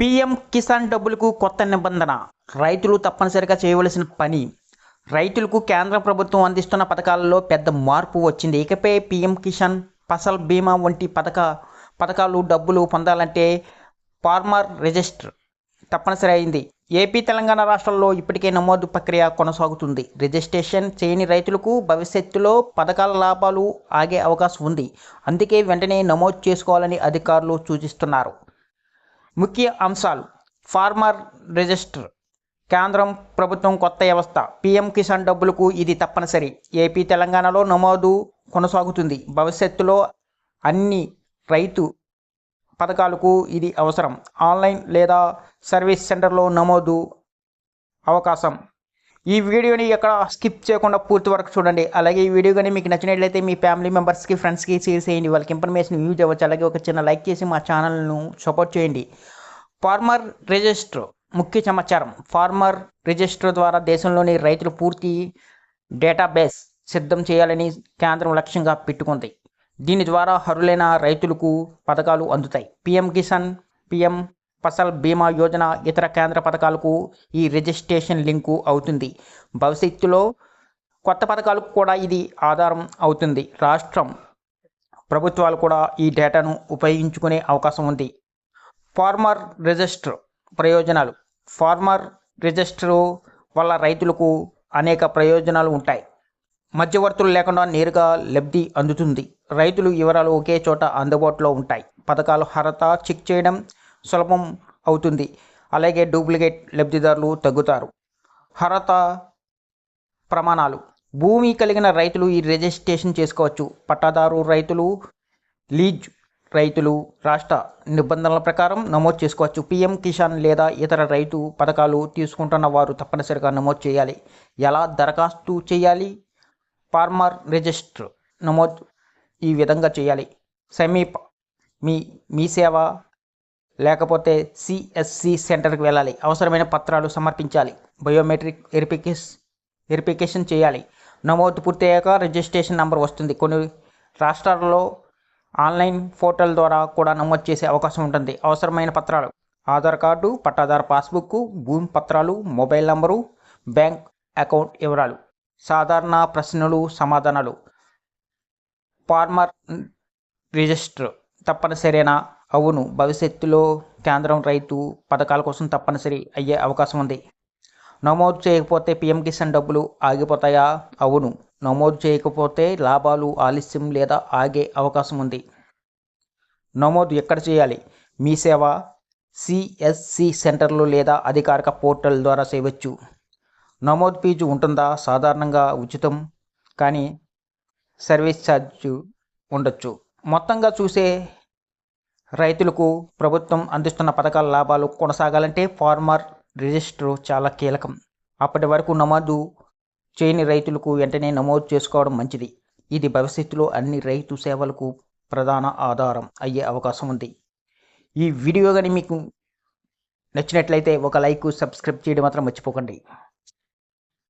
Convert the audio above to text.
PM Kisan డబ్బులకు కొత్త నిబంధన. రైతులు తప్పనిసరిగా చేయవలసిన పని. రైతులకు కేంద్ర ప్రభుత్వం అందిస్తున్న పథకాలలో పెద్ద మార్పు వచ్చింది. ఇకపై పీఎం కిసాన్, ఫసల్ బీమా వంటి పథకాలు డబ్బులు పొందాలంటే ఫార్మర్ రిజిస్టర్ తప్పనిసరి అయింది. ఏపీ, తెలంగాణ రాష్ట్రాల్లో ఇప్పటికే నమోదు ప్రక్రియ కొనసాగుతుంది. రిజిస్ట్రేషన్ చేయని రైతులకు భవిష్యత్తులో పథకాల లాభాలు ఆగే అవకాశం ఉంది. అందుకే వెంటనే నమోదు చేసుకోవాలని అధికారులు సూచిస్తున్నారు. ముఖ్య అంశాలు: ఫార్మర్ రిజిస్టర్. కేంద్రం ప్రభుత్వం కొత్త వ్యవస్థ. పీఎం కిసాన్ డబ్బులకు ఇది తప్పనిసరి. ఏపీ, తెలంగాణలో నమోదు కొనసాగుతుంది. భవిష్యత్తులో అన్ని రైతు పథకాలకు ఇది అవసరం. ఆన్లైన్ లేదా సర్వీస్ సెంటర్లో నమోదు అవకాశం. ఈ వీడియోని ఎక్కడ స్కిప్ చేయకుండా పూర్తి వరకు చూడండి. అలాగే ఈ వీడియో కానీ మీకు నచ్చినట్లయితే మీ ఫ్యామిలీ మెంబర్స్కి, ఫ్రెండ్స్కి షేర్ చేయండి. వాళ్ళకి ఇన్ఫర్మేషన్ యూజ్ అవ్వచ్చు. అలాగే ఒక చిన్న లైక్ చేసి మా ఛానల్ను సపోర్ట్ చేయండి. ఫార్మర్ రిజిస్టర్ ముఖ్య సమాచారం. ఫార్మర్ రిజిస్టర్ ద్వారా దేశంలోని రైతుల పూర్తి డేటాబేస్ సిద్ధం చేయాలని కేంద్రం లక్ష్యంగా పెట్టుకుంది. దీని ద్వారా అర్హులైన రైతులకు పథకాలు అందుతాయి. పీఎం కిసాన్, పీఎం ఫసల్ బీమా యోజన, ఇతర కేంద్ర పథకాలకు ఈ రిజిస్ట్రేషన్ లింకు అవుతుంది. భవిష్యత్తులో కొత్త పథకాలకు కూడా ఇది ఆధారం అవుతుంది. రాష్ట్రం ప్రభుత్వాలు కూడా ఈ డేటాను ఉపయోగించుకునే అవకాశం ఉంది. ఫార్మర్ రిజిస్టర్ ప్రయోజనాలు. ఫార్మర్ రిజిస్టర్ వల్ల రైతులకు అనేక ప్రయోజనాలు ఉంటాయి. మధ్యవర్తులు లేకుండా నేరుగా లబ్ధి అందుతుంది. రైతులు వివరాలు ఒకే చోట అందుబాటులో ఉంటాయి. పథకాలు అర్హత చెక్ చేయడం సులభం అవుతుంది. అలాగే డూప్లికేట్ లబ్ధిదారులు తగ్గుతారు. అర్హత ప్రమాణాలు. భూమి కలిగిన రైతులు ఈ రిజిస్ట్రేషన్ చేసుకోవచ్చు. పట్టాదారు రైతులు, లీజ్ రైతులు రాష్ట్ర నిబంధనల ప్రకారం నమోదు చేసుకోవచ్చు. పీఎం కిసాన్ లేదా ఇతర రైతు పథకాలు తీసుకుంటున్న వారు తప్పనిసరిగా నమోదు చేయాలి. ఎలా దరఖాస్తు చేయాలి? ఫార్మర్ రిజిస్టర్ నమోదు ఈ విధంగా చేయాలి. సమీప మీ సేవ లేకపోతే సిఎస్సి సెంటర్కి వెళ్ళాలి. అవసరమైన పత్రాలు సమర్పించాలి. బయోమెట్రిక్ వెరిఫికేషన్ చేయాలి. నమోదు పూర్తయ్యాక రిజిస్ట్రేషన్ నంబర్ వస్తుంది. కొన్ని రాష్ట్రాల్లో ఆన్లైన్ పోర్టల్ ద్వారా కూడా నమోదు చేసే అవకాశం ఉంటుంది. అవసరమైన పత్రాలు: ఆధార్ కార్డు, పట్టాదారు పాస్బుక్, భూమి పత్రాలు, మొబైల్ నంబరు, బ్యాంక్ అకౌంట్ వివరాలు. సాధారణ ప్రశ్నలు, సమాధానాలు. ఫార్మర్ రిజిస్టర్ తప్పనిసరినా? అవును. భవిష్యత్తులో కేంద్రం రైతు పథకాల కోసం తప్పనిసరి అయ్యే అవకాశం ఉంది. నమోదు చేయకపోతే పీఎం కిసాన్ డబ్బులు ఆగిపోతాయా? అవును. నమోదు చేయకపోతే లాభాలు ఆలస్యం లేదా ఆగే అవకాశం ఉంది. నమోదు ఎక్కడ చేయాలి? మీ సేవ, సిఎస్సి సెంటర్లు లేదా అధికారిక పోర్టల్ ద్వారా చేయవచ్చు. నమోదు ఫీజు ఉంటుందా? సాధారణంగా ఉచితం, కానీ సర్వీస్ ఛార్జ్ ఉండొచ్చు. మొత్తంగా చూసే రైతులకు ప్రభుత్వం అందిస్తున్న పథకాల లాభాలు కొనసాగాలంటే ఫార్మర్ రిజిస్టర్ చాలా కీలకం. అప్పటి వరకు నమోదు చేయని రైతులకు వెంటనే నమోదు చేసుకోవడం మంచిది. ఇది భవిష్యత్తులో అన్ని రైతు సేవలకు ప్రధాన ఆధారం అయ్యే అవకాశం ఉంది. ఈ వీడియో కానీ మీకు నచ్చినట్లయితే ఒక లైక్, సబ్స్క్రైబ్ చేయడం మాత్రం మర్చిపోకండి.